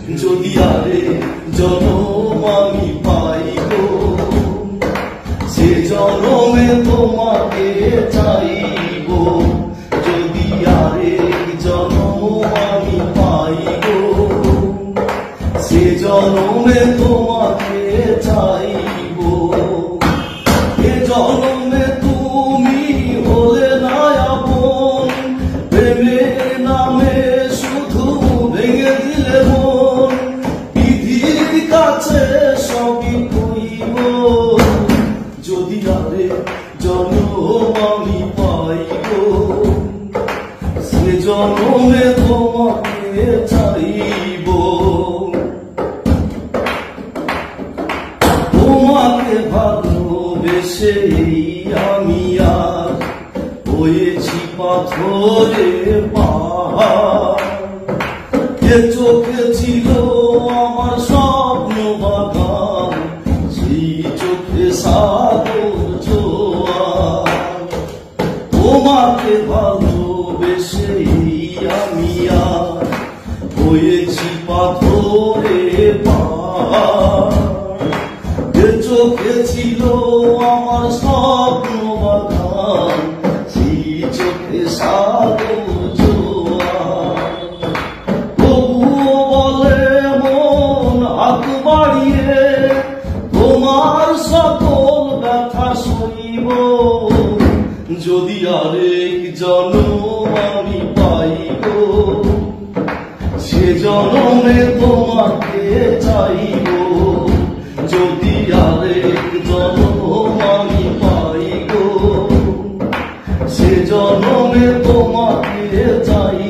যদি আরে জনম আমি পাই গো, সে জনমে তোমাকে চাইব। যদি আরে জনম আমি পাই গো, সে জনমে তোমাকে চাইব। এ জনমে তুমি হলে না আপন, প্রেমের নামে শুধু ভেঙে দিলে মন। বিধির কাছে সবই কইব, যদি আরে জনম আমি পাই গো, সে জনমে তোমাকে চাইব। তোমাকে ভালোবেসে আমি আজ হয়েছি পাথরের পাহাড়। এ চোখে ছিল আমার স্বপ্ন বাগান, সেই চোখে সাগর জোয়ার। তোমাকে ভালোবেসে আমি আজ হয়েছি পাথরের পাহাড়। এ চোখে ছিল আমার স্বপ্ন বাগান, সেই চোখে সাগর জোয়ার। তবুও বলে মন হাত বাড়িয়ে, তোমার সকল ব্যথা সইব। যদি আরেক জনম আমি পাই গো, সে জনমে তোমাকে চাইব। যদি আরেক জনম আমি পাই গো, সে জনমে তোমাকে চাই।